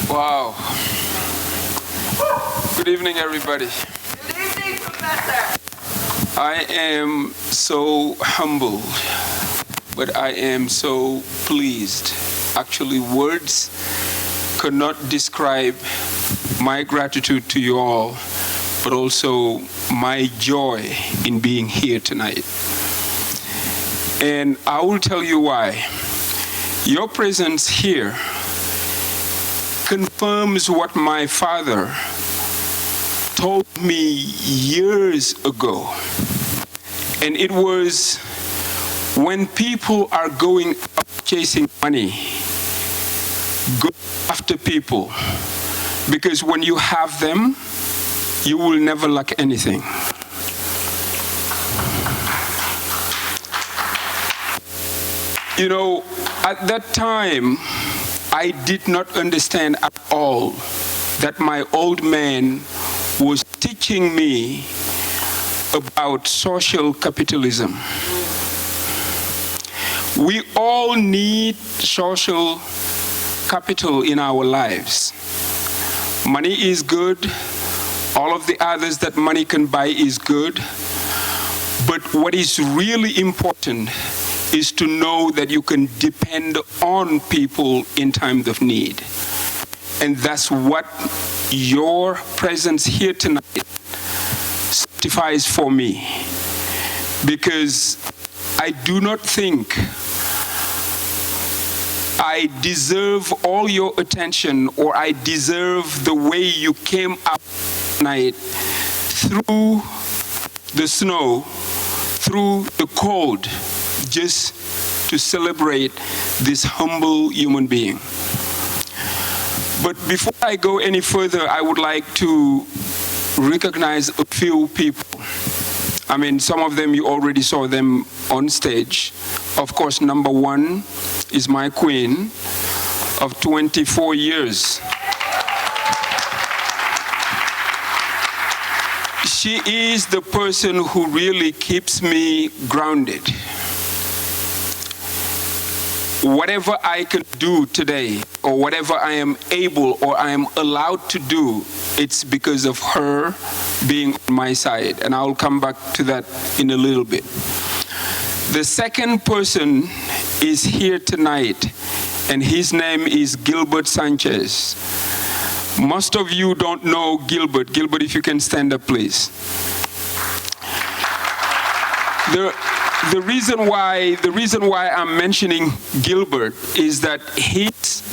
Wow. Good evening, everybody. Good evening, Professor. I am so humbled, but I am so pleased. Actually, words could not describe my gratitude to you all, but also my joy in being here tonight. And I will tell you why. Your presence here confirms what my father told me years ago. And it was, when people are going up chasing money, go after people, because when you have them, you will never lack anything. You know, at that time, I did not understand at all that my old man was teaching me about social capitalism. We all need social capital in our lives. Money is good. All of the others that money can buy is good. But what is really important is to know that you can depend on people in times of need. And that's what your presence here tonight certifies for me. Because I do not think I deserve all your attention, or I deserve the way you came up tonight through the snow, through the cold, just to celebrate this humble human being. But before I go any further, I would like to recognize a few people. I mean, some of them you already saw them on stage. Of course, number one is my queen of 24 years. She is the person who really keeps me grounded. Whatever I can do today, or whatever I am able or I am allowed to do, it's because of her being on my side. And I'll come back to that in a little bit. The second person is here tonight, and his name is Gilbert Sanchez. Most of you don't know Gilbert. Gilbert, if you can stand up, please. The reason why I'm mentioning Gilbert is that his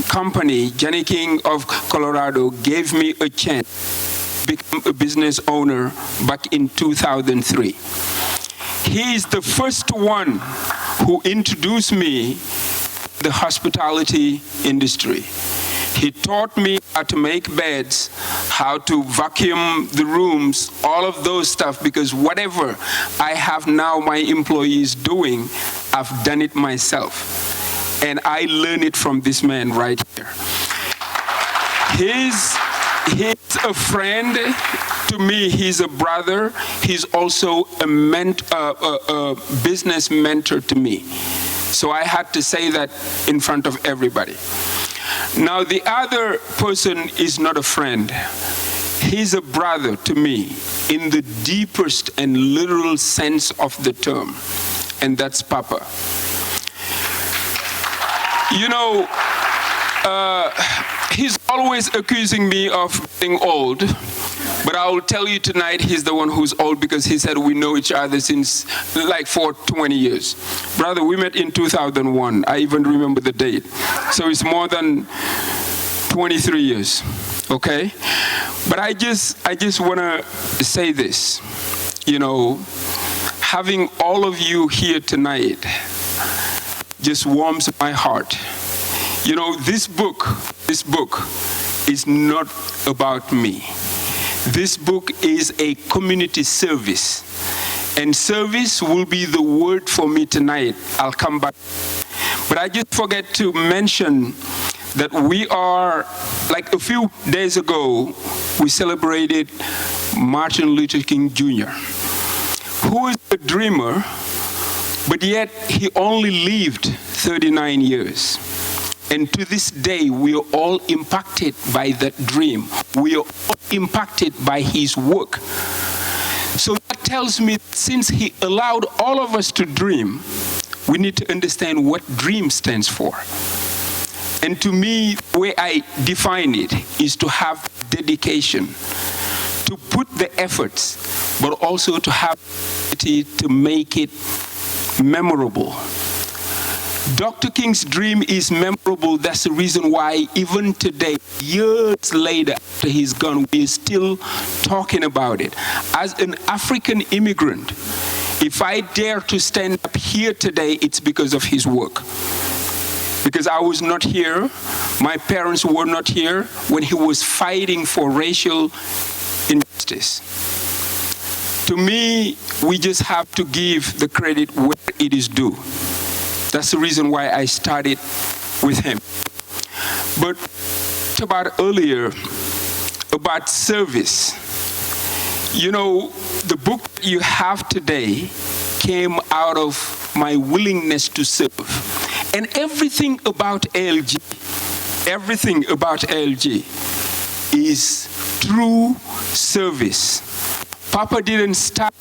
company, Jenny King of Colorado, gave me a chance to become a business owner back in 2003. He is the first one who introduced me to the hospitality industry. He taught me how to make beds, how to vacuum the rooms, all of those stuff, because whatever I have now my employees doing, I've done it myself. And I learned it from this man right here. He's a friend to me. He's a brother. He's also a business mentor to me. So I had to say that in front of everybody. Now, the other person is not a friend. He's a brother to me in the deepest and literal sense of the term, and that's Papa. You know, he's always accusing me of being old, but I will tell you tonight he's the one who's old, because he said we know each other since like for 20 years. Brother, we met in 2001. I even remember the date. So it's more than 23 years, okay? But I just want to say this. You know, having all of you here tonight just warms my heart. You know, this book is not about me. This book is a community service. And service will be the word for me tonight. I'll come back. But I just forget to mention that we are, like a few days ago, we celebrated Martin Luther King Jr., who is a dreamer, but yet he only lived 39 years. And to this day, we are all impacted by that dream. We are all impacted by his work. So that tells me, since he allowed all of us to dream, we need to understand what dream stands for. And to me, the way I define it is to have dedication, to put the efforts, but also to have the ability to make it memorable. Dr. King's dream is memorable. That's the reason why even today, years later after he's gone, we're still talking about it. As an African immigrant, if I dare to stand up here today, it's because of his work. Because I was not here, my parents were not here when he was fighting for racial injustice. To me, we just have to give the credit where it is due. That's the reason why I started with him. But about earlier, about service. You know, the book you have today came out of my willingness to serve. And everything about ALG is true service. Papa didn't start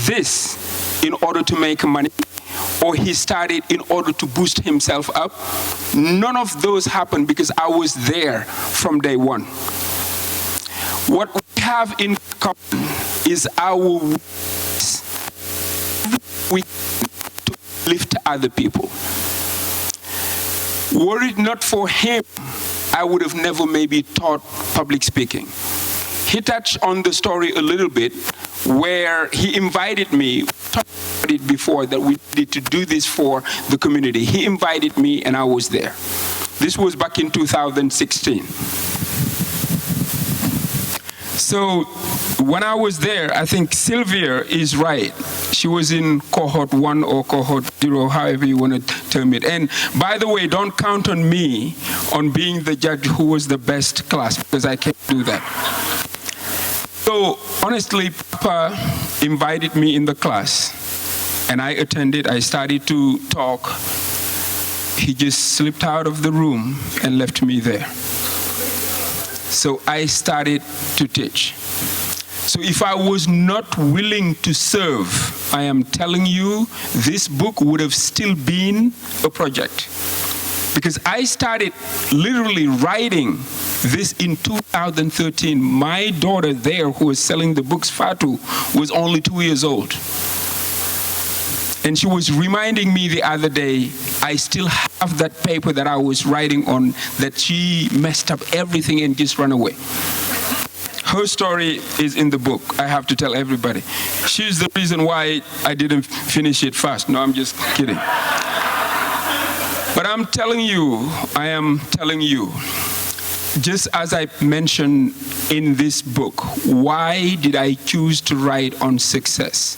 this in order to make money, or he started in order to boost himself up. None of those happened because I was there from day one. What we have in common is our we to lift other people. Were it not for him, I would have never maybe taught public speaking. He touched on the story a little bit where he invited me, talked about it before, that we needed to do this for the community. He invited me and I was there. This was back in 2016. So when I was there, I think Sylvia is right. She was in cohort 1 or cohort 0, however you want to term it. And by the way, don't count on me on being the judge who was the best class, because I can't do that. So honestly, Papa invited me in the class and I attended. I started to talk. He just slipped out of the room and left me there. So I started to teach. So if I was not willing to serve, I am telling you, this book would have still been a project. Because I started literally writing this in 2013. My daughter there, who was selling the books, Fatu, was only 2 years old. And she was reminding me the other day, I still have that paper that I was writing on, that she messed up everything and just ran away. Her story is in the book. I have to tell everybody. She's the reason why I didn't finish it fast. No, I'm just kidding. But I'm telling you, I am telling you, just as I mentioned in this book, why did I choose to write on success?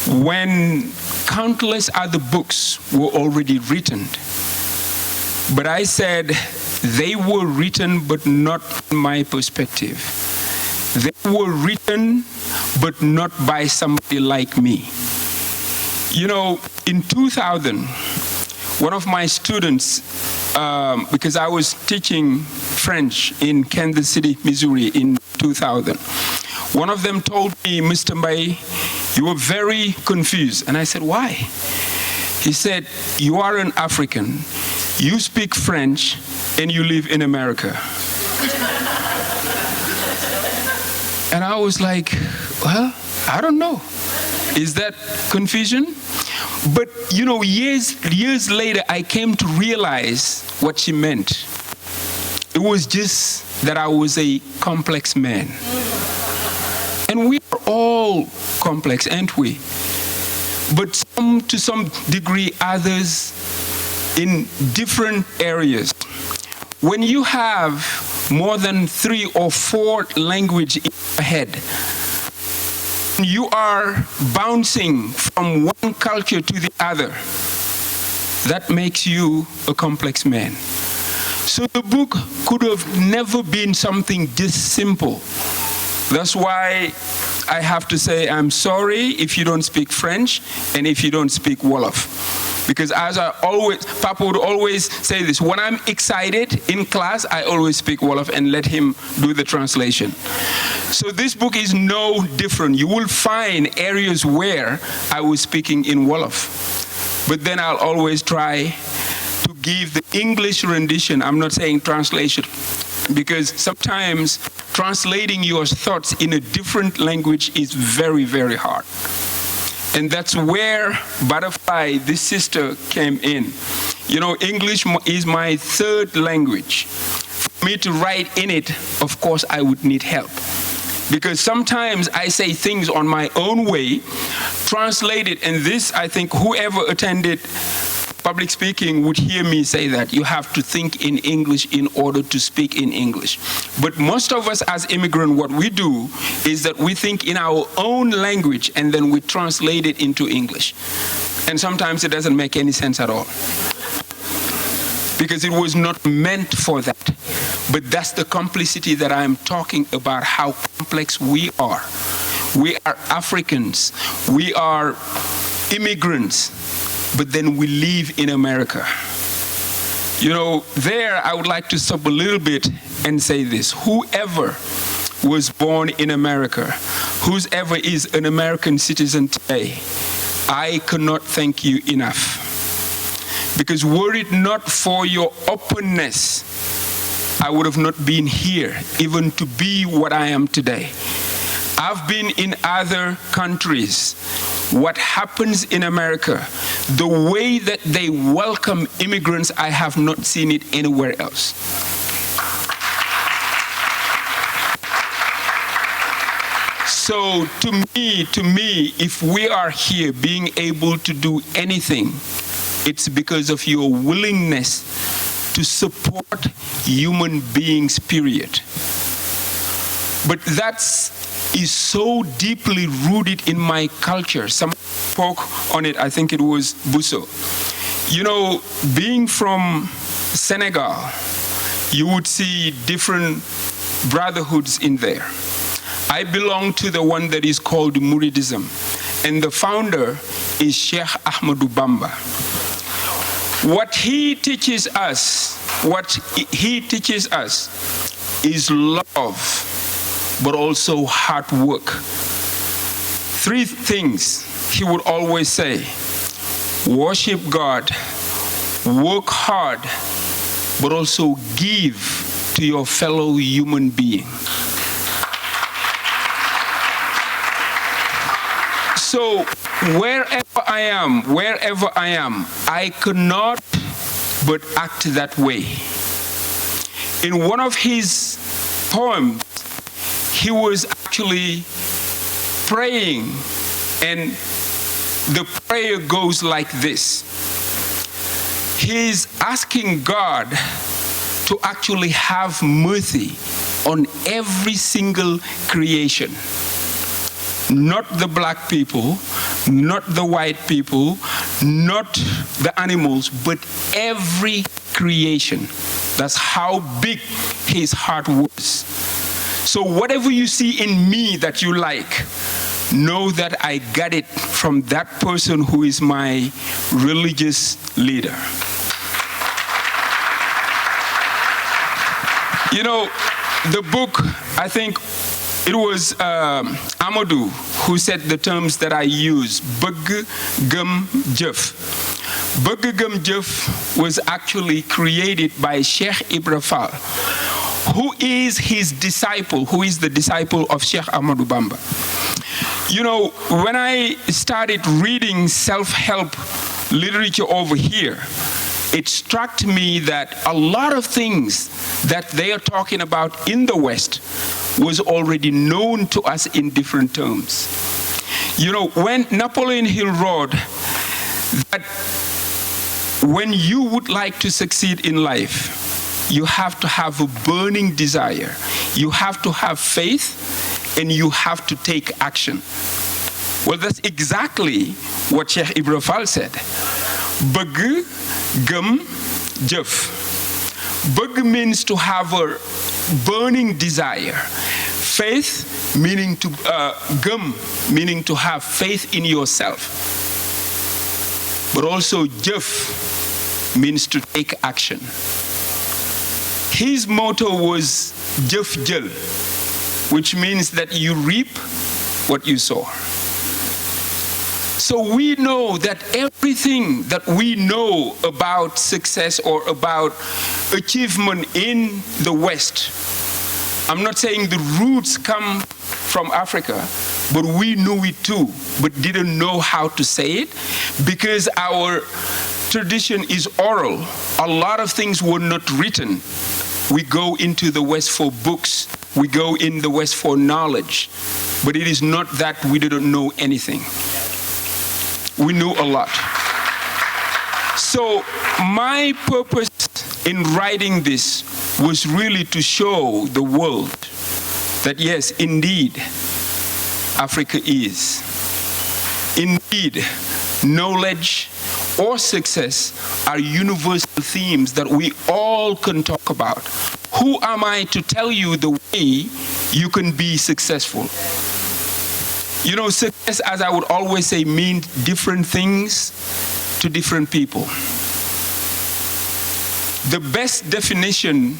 When countless other books were already written, but I said they were written but not in my perspective. They were written but not by somebody like me. You know, in 2000, one of my students, because I was teaching French in Kansas City, Missouri in 2000, one of them told me, Mr. Mbaye, you were very confused. And I said, why? He said, you are an African, you speak French, and you live in America. And I was like, well, I don't know. Is that confusion? But, you know, years later, I came to realize what she meant. It was just that I was a complex man. And we are all complex, aren't we? But some, to some degree, others in different areas. When you have more than 3 or 4 languages in your head, you are bouncing from one culture to the other, that makes you a complex man. So the book could have never been something this simple. That's why I have to say I'm sorry if you don't speak French and if you don't speak Wolof. Because Papa would always say this, when I'm excited in class, I always speak Wolof and let him do the translation. So this book is no different. You will find areas where I was speaking in Wolof. But then I'll always try to give the English rendition. I'm not saying translation, because sometimes translating your thoughts in a different language is very, very hard. And that's where Butterfly, this sister, came in. You know, English is my third language. For me to write in it, of course, I would need help. Because sometimes I say things on my own way, translate it, and this, I think, whoever attended public speaking would hear me say that. You have to think in English in order to speak in English. But most of us as immigrants, what we do is that we think in our own language and then we translate it into English. And sometimes it doesn't make any sense at all, because it was not meant for that. But that's the complicity that I'm talking about, how complex we are. We are Africans, we are immigrants, but then we live in America. You know, there I would like to stop a little bit and say this. Whoever was born in America, whoever is an American citizen today, I cannot thank you enough. Because were it not for your openness, I would have not been here, even to be what I am today. I've been in other countries. What happens in America, the way that they welcome immigrants, I have not seen it anywhere else. So to me, if we are here being able to do anything, it's because of your willingness to support human beings, period. But that is so deeply rooted in my culture. Some spoke on it, I think it was Busso. You know, being from Senegal, you would see different brotherhoods in there. I belong to the one that is called Mouridism, and the founder is Sheikh Ahmadou Bamba. What he teaches us is love, but also hard work. Three things he would always say: worship God, work hard, but also give to your fellow human being. So wherever I am, I cannot but act that way. In one of his poems, he was actually praying, and the prayer goes like this. He's asking God to actually have mercy on every single creation. Not the black people, not the white people, not the animals, but every creation. That's how big his heart was. So whatever you see in me that you like, know that I got it from that person who is my religious leader. You know, the book, I think it was Amadou who said the terms that I use, Bëgg Gëm Jëf. Bëgg Gëm Jëf was actually created by Sheikh Ibra Fall, who is his disciple, who is the disciple of Sheikh Ahmadou Bamba. You know, when I started reading self-help literature over here, it struck me that a lot of things that they are talking about in the West was already known to us in different terms. You know, when Napoleon Hill wrote that when you would like to succeed in life, you have to have a burning desire, you have to have faith, and you have to take action. Well, that's exactly what Sheikh Ibra Fall said. Bëgg Gëm Jëf. Bëgg means to have a burning desire. Faith meaning to Gëm meaning to have faith in yourself. but also jëf means to take action. His motto was jëf jël, which means that you reap what you sow. So we know that everything that we know about success or about achievement in the West, I'm not saying the roots come from Africa, but we knew it too, but didn't know how to say it because our tradition is oral. A lot of things were not written. We go into the West for books. We go in the West for knowledge. But it is not that we didn't know anything. We knew a lot. So my purpose in writing this was really to show the world that yes, indeed, Africa is. Indeed, knowledge or success are universal themes that we all can talk about. Who am I to tell you the way you can be successful? You know, success, as I would always say, means different things to different people. The best definition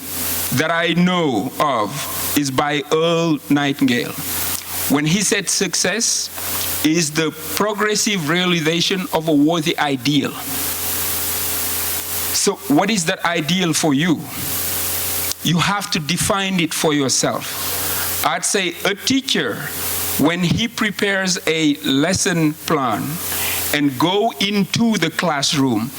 that I know of is by Earl Nightingale. When he said success is the progressive realization of a worthy ideal. So what is that ideal for you? You have to define it for yourself. I'd say a teacher, when he prepares a lesson plan and go into the classroom,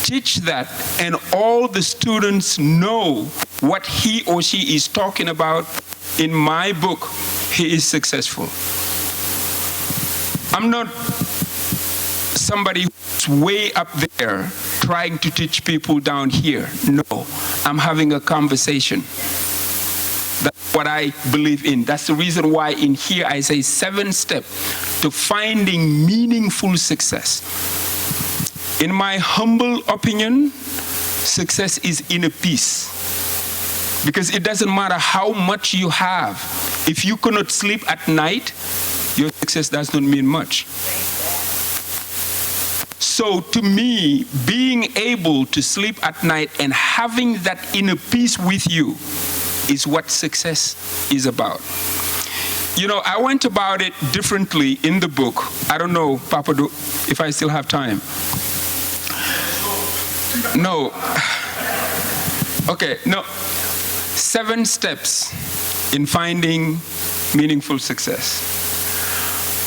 teach that, and all the students know what he or she is talking about, in my book, he is successful. I'm not somebody who's way up there trying to teach people down here. No, I'm having a conversation. That's what I believe in. That's the reason why in here I say 7 steps to finding meaningful success. In my humble opinion, success is inner peace. Because it doesn't matter how much you have. If you cannot sleep at night, your success does not mean much. So to me, being able to sleep at night and having that inner peace with you is what success is about. You know, I went about it differently in the book. I don't know, Papa, if I still have time. No. Okay, no. 7 steps in finding meaningful success.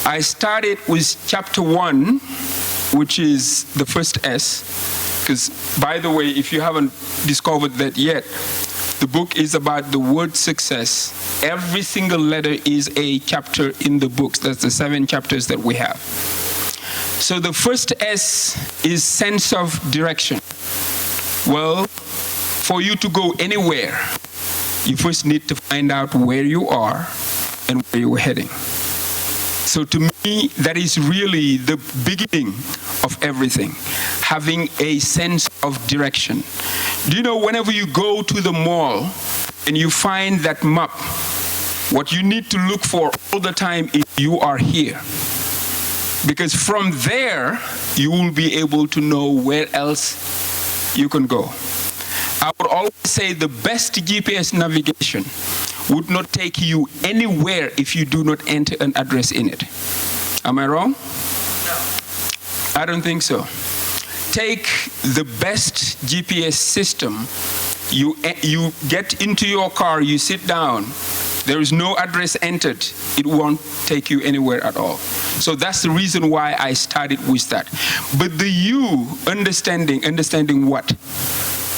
I started with chapter 1, which is the first S, because, by the way, if you haven't discovered that yet, the book is about the word success. Every single letter is a chapter in the books. That's the 7 chapters that we have. So the first S is sense of direction. Well, for you to go anywhere, you first need to find out where you are and where you're heading. So to me, that is really the beginning of everything, having a sense of direction. Do you know, whenever you go to the mall and you find that map, what you need to look for all the time is you are here. Because from there, you will be able to know where else you can go. I would always say the best GPS navigation would not take you anywhere if you do not enter an address in it. Am I wrong? No. I don't think so. Take the best GPS system, you get into your car, you sit down, there is no address entered, it won't take you anywhere at all. So that's the reason why I started with that. But the you, understanding what?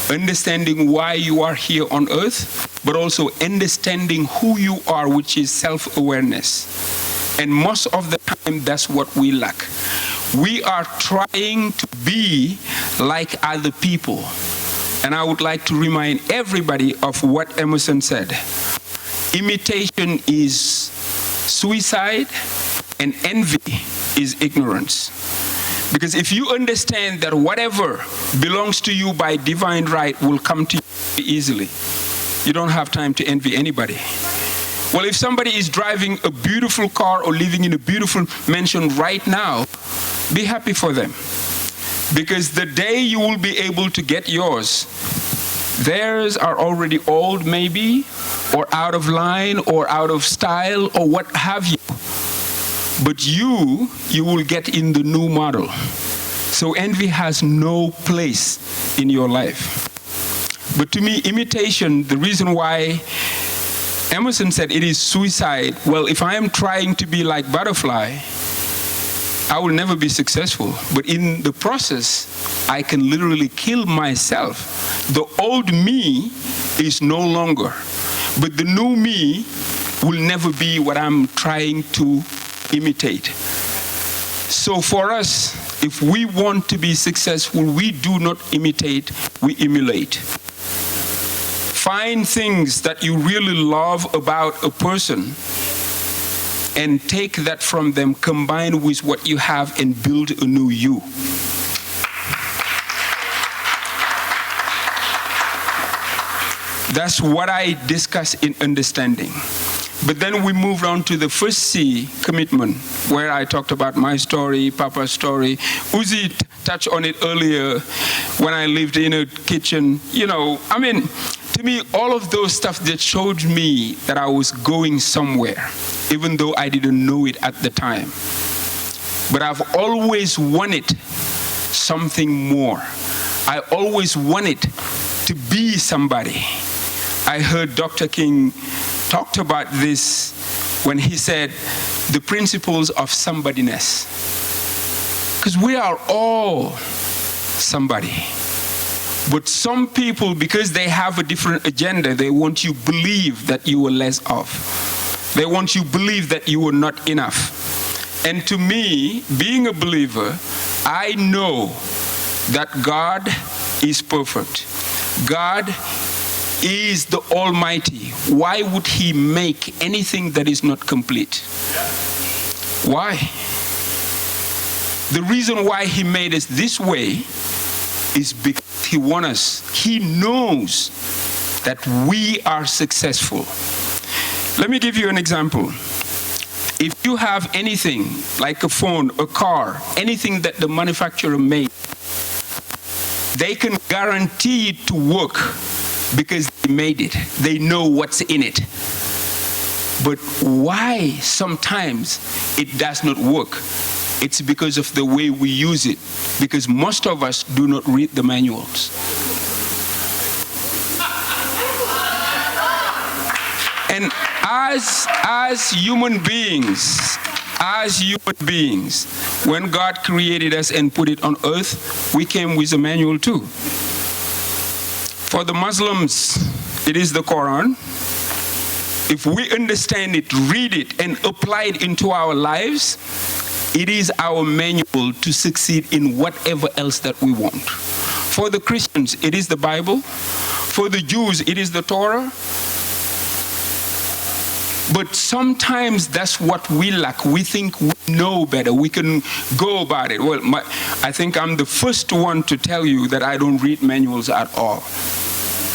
Understanding why you are here on earth, but also understanding who you are, which is self-awareness. And most of the time, that's what we lack. We are trying to be like other people. And I would like to remind everybody of what Emerson said. Imitation is suicide, and envy is ignorance. Because if you understand that whatever belongs to you by divine right will come to you easily, you don't have time to envy anybody. Well, if somebody is driving a beautiful car or living in a beautiful mansion right now, be happy for them. Because the day you will be able to get yours, theirs are already old maybe, or out of line, or out of style, or what have you. But you will get in the new model. So envy has no place in your life. But to me, imitation, the reason why Emerson said it is suicide, well, if I am trying to be like butterfly, I will never be successful. But in the process, I can literally kill myself. The old me is no longer. But the new me will never be what I'm trying to imitate. So for us, if we want to be successful, we do not imitate, we emulate. Find things that you really love about a person and take that from them, combine with what you have, and build a new you. That's what I discuss in understanding. But then we moved on to the first C, commitment, where I talked about my story, Papa's story. Uzi touched on it earlier when I lived in a kitchen. To me, all of those stuff that showed me that I was going somewhere, even though I didn't know it at the time. But I've always wanted something more. I always wanted to be somebody. I heard Dr. King talked about this when he said the principles of somebodyness. Because we are all somebody. But some people, because they have a different agenda, they want you to believe that you are less of. They want you to believe that you are not enough. And to me, being a believer, I know that God is perfect. God is the Almighty. Why would He make anything that is not complete? Why? The reason why He made us this way is because He wants us. He knows that we are successful. Let me give you an example. If you have anything like a phone, a car, anything that the manufacturer made, they can guarantee it to work because they made it. They know what's in it. But why sometimes it does not work? It's because of the way we use it. Because most of us do not read the manuals. And as human beings, when God created us and put it on earth, we came with a manual too. For the Muslims, it is the Quran. If we understand it, read it, and apply it into our lives, it is our manual to succeed in whatever else that we want. For the Christians, it is the Bible. For the Jews, it is the Torah. But sometimes that's what we lack. We think we know better. We can go about it. Well, I think I'm the first one to tell you that I don't read manuals at all.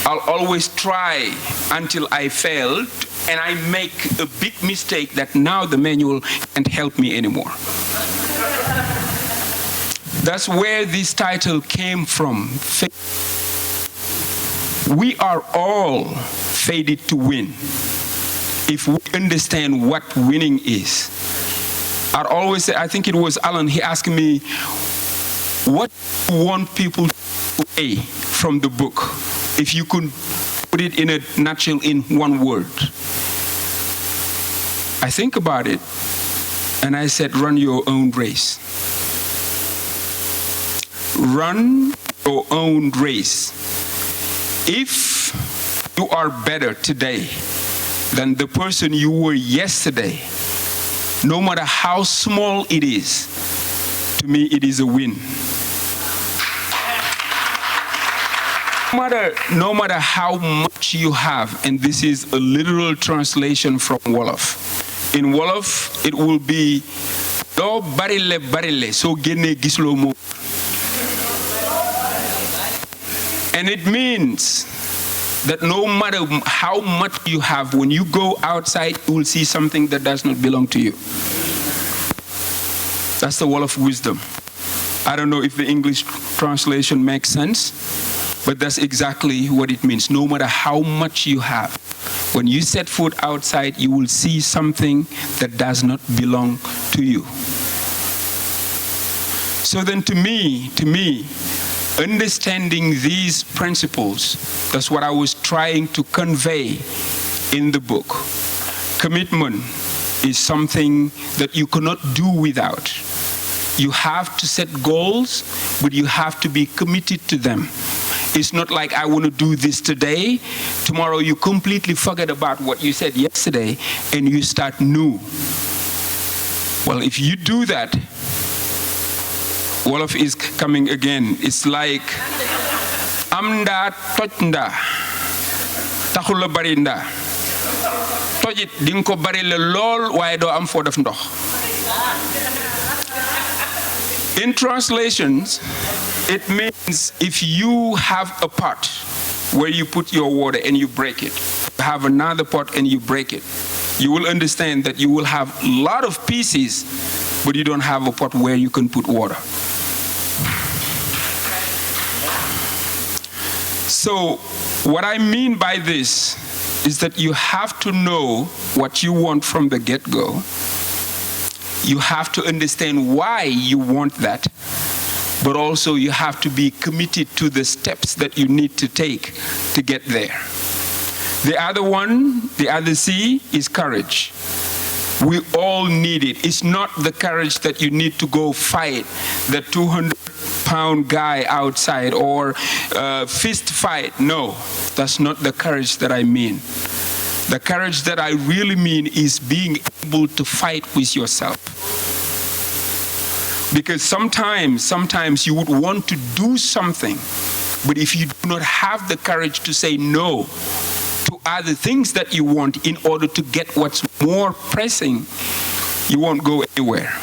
I'll always try until I fail, and I make a big mistake that now the manual can't help me anymore. That's where this title came from. We are all fated to win if we understand what winning is. I'd always say, I think it was Alan, he asked me, what do you want people to say from the book? If you could put it in a nutshell in one word. I think about it, and I said, run your own race. Run your own race. If you are better today than the person you were yesterday, no matter how small it is, to me it is a win. No matter how much you have, and this is a literal translation from Wolof. In Wolof, it will be do barile so gene gislo mo. And it means that no matter how much you have, when you go outside, you will see something that does not belong to you. That's the wall of wisdom. I don't know if the English translation makes sense, but that's exactly what it means. No matter how much you have, when you set foot outside, you will see something that does not belong to you. So then to me, understanding these principles, that's what I was trying to convey in the book. Commitment is something that you cannot do without. You have to set goals, but you have to be committed to them. It's not like I want to do this today, tomorrow you completely forget about what you said yesterday and you start new. Well, if you do that, Wolof is coming again. It's like amda tojnda taxula barinda tojit ding ko bari le lol waye do am fo def ndox. In translations, it means if you have a pot where you put your water and you break it, you have another pot and you break it, you will understand that you will have a lot of pieces, but you don't have a pot where you can put water. So what I mean by this is that you have to know what you want from the get-go. You have to understand why you want that, but also you have to be committed to the steps that you need to take to get there. The other one, the other C, is courage. We all need it. It's not the courage that you need to go fight the 200-pound guy outside or fist fight. No, that's not the courage that I mean. The courage that I really mean is being able to fight with yourself. Because sometimes you would want to do something, but if you do not have the courage to say no to other things that you want in order to get what's more pressing, you won't go anywhere.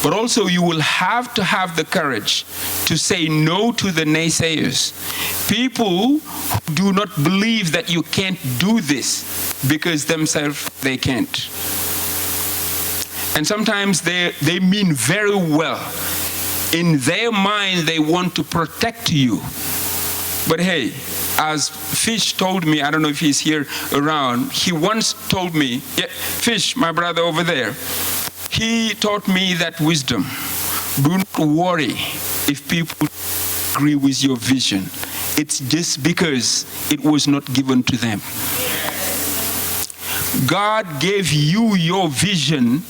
But also you will have to have the courage to say no to the naysayers. People who do not believe that you can't do this because themselves they can't. And sometimes they mean very well. In their mind they want to protect you. But hey, as Fish told me, I don't know if he's here around, he once told me, yeah, Fish, my brother over there, he taught me that wisdom. Do not worry if people agree with your vision. It's just because it was not given to them. God gave you your vision.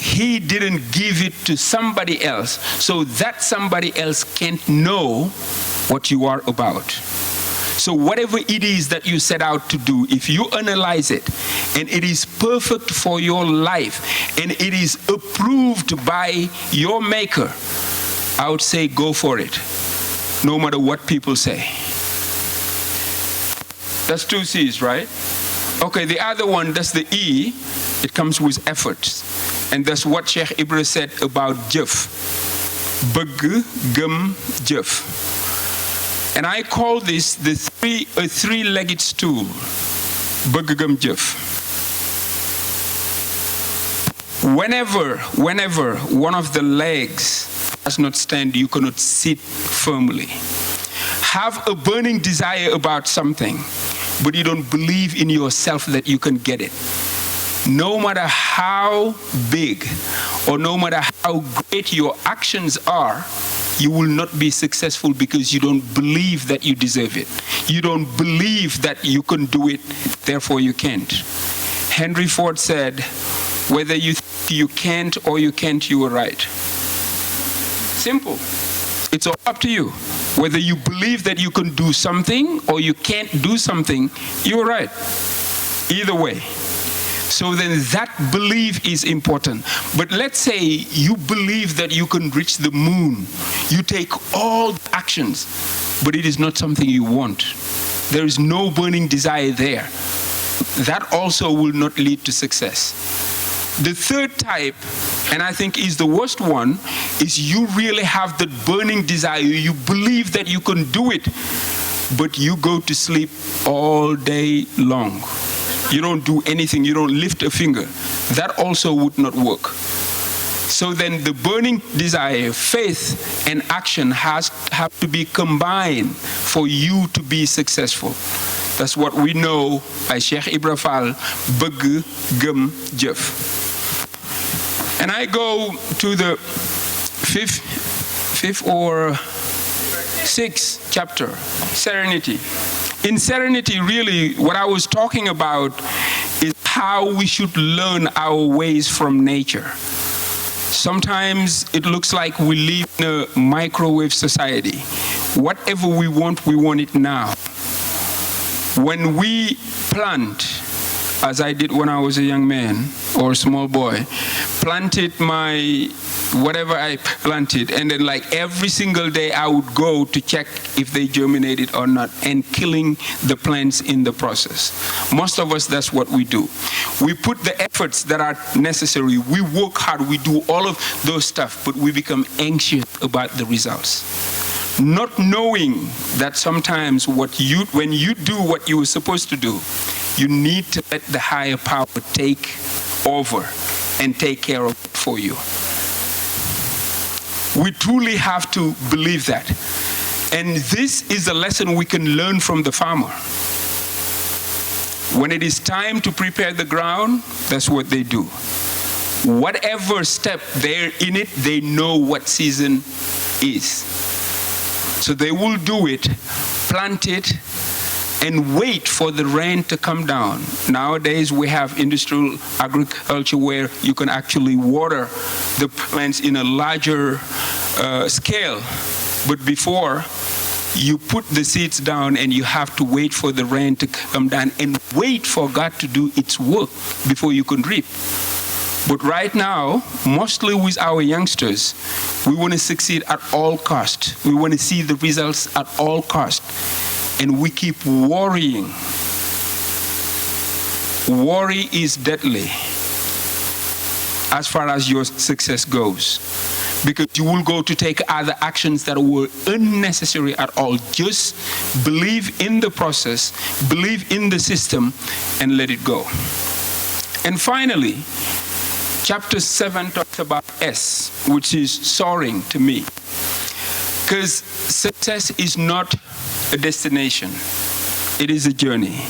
He didn't give it to somebody else, so that somebody else can't know what you are about. So whatever it is that you set out to do, if you analyze it and it is perfect for your life and it is approved by your maker, I would say go for it, no matter what people say. That's 2 C's, right? Okay, the other one, that's the E. It comes with effort. And that's what Sheikh Ibra said about jëf. Bëgg, gëm, jëf. And I call this a three-legged stool. Bëgg, gëm, jëf. Whenever one of the legs does not stand, you cannot sit firmly. Have a burning desire about something, but you don't believe in yourself that you can get it. No matter how big or no matter how great your actions are, you will not be successful because you don't believe that you deserve it. You don't believe that you can do it, therefore you can't. Henry Ford said, whether you think you can't or you can't, you are right. Simple. It's all up to you. Whether you believe that you can do something or you can't do something, you're right. Either way. So then that belief is important. But let's say you believe that you can reach the moon. You take all the actions, but it is not something you want. There is no burning desire there. That also will not lead to success. The third type, and I think is the worst one, is you really have that burning desire. You believe that you can do it, but you go to sleep all day long. You don't do anything. You don't lift a finger. That also would not work. So then the burning desire, faith, and action have to be combined for you to be successful. That's what we know by Cheikh Ibra Fall, bëgg, gëm, jëf. And I go to the fifth or sixth chapter, serenity. In serenity, really, what I was talking about is how we should learn our ways from nature. Sometimes it looks like we live in a microwave society. Whatever we want it now. When we plant, as I did when I was a young man or a small boy, planted my whatever I planted, and then like every single day I would go to check if they germinated or not, and killing the plants in the process. Most of us, that's what we do. We put the efforts that are necessary, we work hard, we do all of those stuff, but we become anxious about the results. Not knowing that sometimes when you do what you were supposed to do, you need to let the higher power take over and take care of it for you. We truly have to believe that. And this is a lesson we can learn from the farmer. When it is time to prepare the ground, that's what they do. Whatever step they're in it, they know what season is. So they will do it, plant it, and wait for the rain to come down. Nowadays, we have industrial agriculture where you can actually water the plants in a larger scale. But before, you put the seeds down and you have to wait for the rain to come down and wait for God to do its work before you can reap. But right now, mostly with our youngsters, we want to succeed at all cost. We want to see the results at all cost. And we keep worrying. Worry is deadly as far as your success goes. Because you will go to take other actions that were unnecessary at all. Just believe in the process, believe in the system, and let it go. And finally, chapter 7 talks about S, which is soaring to me. Because success is not a destination. It is a journey.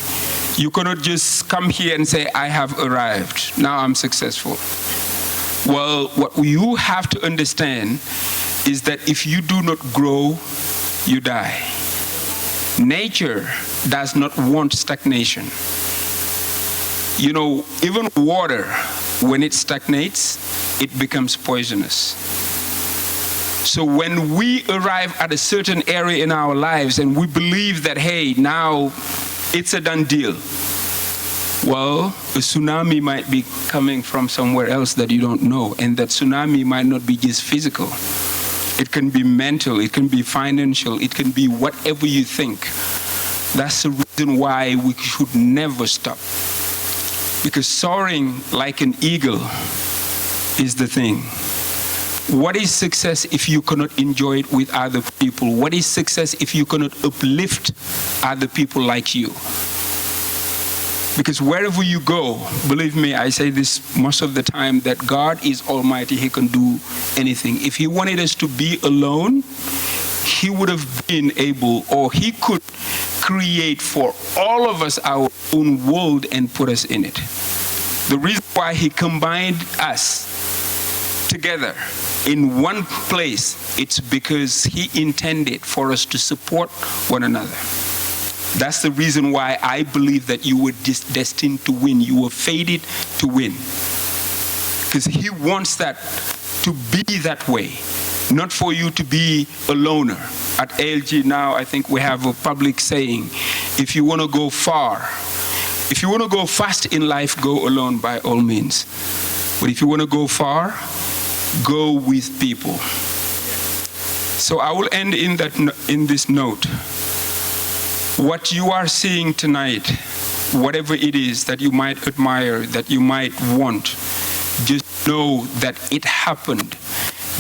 You cannot just come here and say, I have arrived. Now I'm successful. Well, what you have to understand is that if you do not grow, you die. Nature does not want stagnation. You know, even water, when it stagnates, it becomes poisonous. So when we arrive at a certain area in our lives and we believe that, hey, now it's a done deal, well, a tsunami might be coming from somewhere else that you don't know, and that tsunami might not be just physical. It can be mental, it can be financial, it can be whatever you think. That's the reason why we should never stop. Because soaring like an eagle is the thing. What is success if you cannot enjoy it with other people? What is success if you cannot uplift other people like you? Because wherever you go, believe me, I say this most of the time, that God is almighty, He can do anything. If He wanted us to be alone, He would have been able, or He could create for all of us our own world and put us in it. The reason why He combined us together in one place, it's because He intended for us to support one another. That's the reason why I believe that you were destined to win. You were fated to win. Because He wants that to be that way, not for you to be a loner. At ALG now, I think we have a public saying, if you want to go far, if you want to go fast in life, go alone by all means. But if you want to go far, go with people. So I will end in this note. What you are seeing tonight, whatever it is that you might admire, that you might want, just know that it happened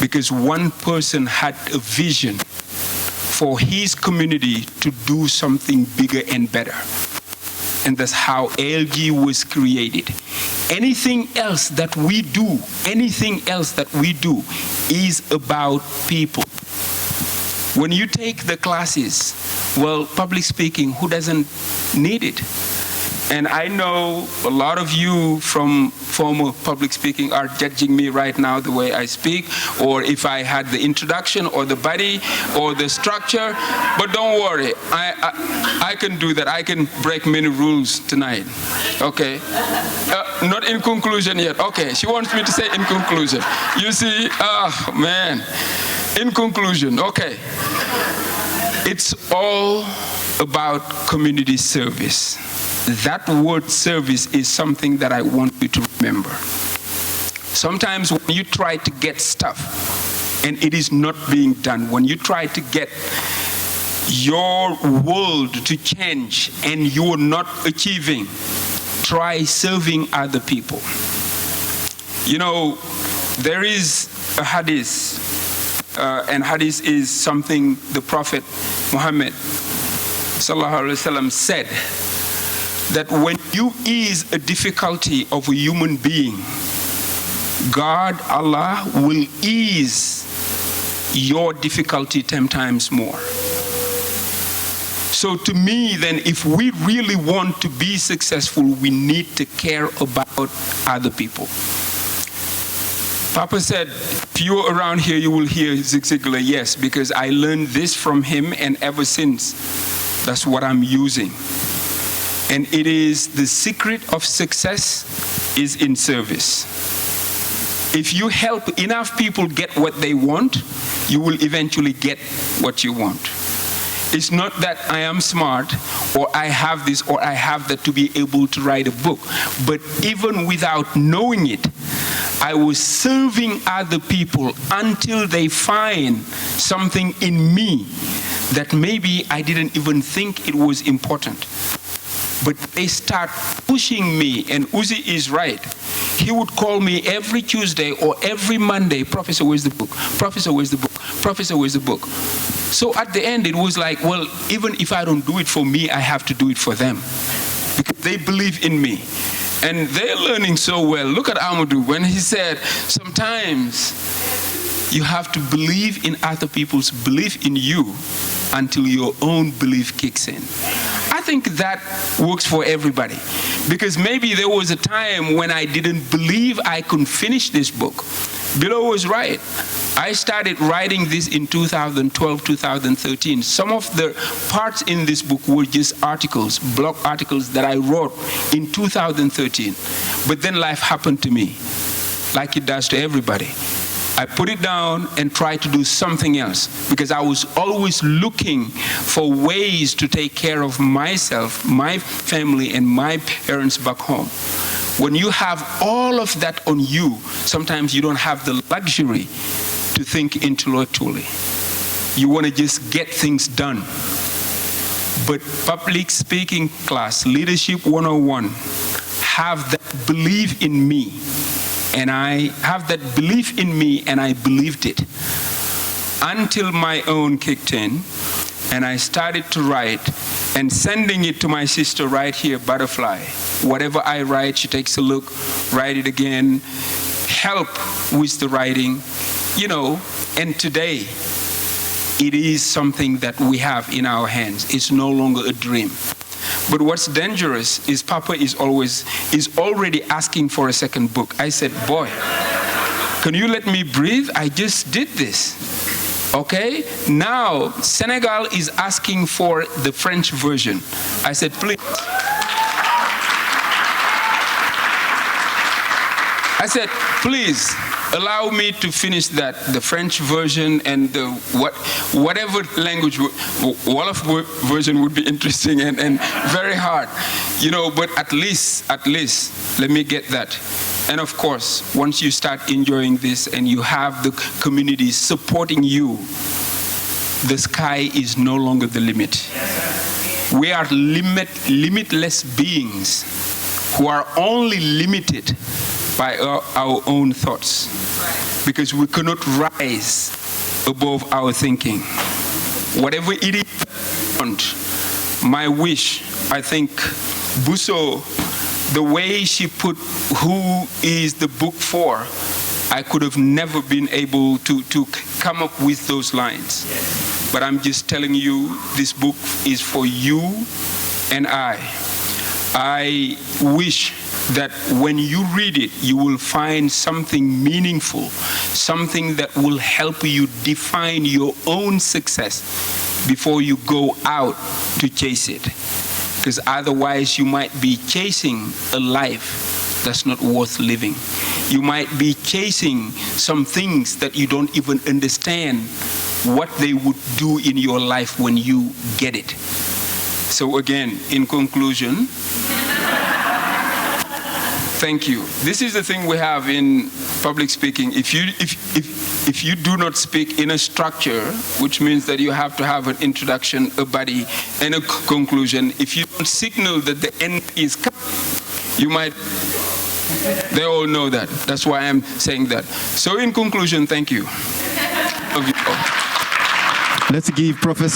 because one person had a vision for his community to do something bigger and better. And that's how ALG was created. Anything else that we do is about people. When you take the classes, well, public speaking, who doesn't need it? And I know a lot of you from former public speaking are judging me right now the way I speak, or if I had the introduction or the body or the structure. But don't worry, I can do that. I can break many rules tonight. Okay? Not in conclusion yet. Okay, she wants me to say in conclusion. You see, oh man. In conclusion, okay. It's all about community service. That word service is something that I want you to remember. Sometimes when you try to get stuff and it is not being done, when you try to get your world to change and you are not achieving, try serving other people. You know, there is a hadith, and hadith is something the Prophet Muhammad sallallahu alaihi wasallam said, that when you ease a difficulty of a human being, God, Allah, will ease your difficulty 10 times more. So to me, then, if we really want to be successful, we need to care about other people. Papa said, if you're around here, you will hear Zig Ziglar. Yes, because I learned this from him, and ever since, that's what I'm using. And it is the secret of success is in service. If you help enough people get what they want, you will eventually get what you want. It's not that I am smart or I have this or I have that to be able to write a book. But even without knowing it, I was serving other people until they find something in me that maybe I didn't even think it was important. But they start pushing me, and Uzi is right. He would call me every Tuesday or every Monday, Professor, where's the book? Professor, where's the book? Professor, where's the book? So at the end, it was like, well, even if I don't do it for me, I have to do it for them. Because they believe in me. And they're learning so well. Look at Amadou when he said, sometimes you have to believe in other people's belief in you until your own belief kicks in. I think that works for everybody. Because maybe there was a time when I didn't believe I could finish this book. Bilo was right. I started writing this in 2012, 2013. Some of the parts in this book were just articles, blog articles that I wrote in 2013. But then life happened to me, like it does to everybody. I put it down and tried to do something else because I was always looking for ways to take care of myself, my family, and my parents back home. When you have all of that on you, sometimes you don't have the luxury to think intellectually. You want to just get things done. But public speaking class, Leadership 101, have that belief in me. And I have that belief in me, and I believed it until my own kicked in, and I started to write and sending it to my sister right here, Butterfly. Whatever I write, she takes a look, write it again, help with the writing, you know. And today, it is something that we have in our hands. It's no longer a dream. But what's dangerous is Papa is already asking for a second book. I said, boy, can you let me breathe? I just did this. Okay? Now, Senegal is asking for the French version. I said, please. I said, please allow me to finish that, the French version and the whatever language. Wolof version would be interesting and very hard, you know. But at least, let me get that. And of course, once you start enjoying this and you have the community supporting you, the sky is no longer the limit. We are limitless beings who are only limited by our own thoughts, because we cannot rise above our thinking. Whatever it is, my wish, I think Buso, the way she put who is the book for, I could have never been able to come up with those lines. But I'm just telling you, this book is for you and I. I wish that when you read it, you will find something meaningful, something that will help you define your own success before you go out to chase it. Because otherwise you might be chasing a life that's not worth living. You might be chasing some things that you don't even understand what they would do in your life when you get it. So again, in conclusion, thank you. This is the thing we have in public speaking. If you do not speak in a structure, which means that you have to have an introduction, a body, and a conclusion, if you don't signal that the end is coming, you might, they all know that. That's why I'm saying that. So in conclusion, thank you. Love you all. Let's give Professor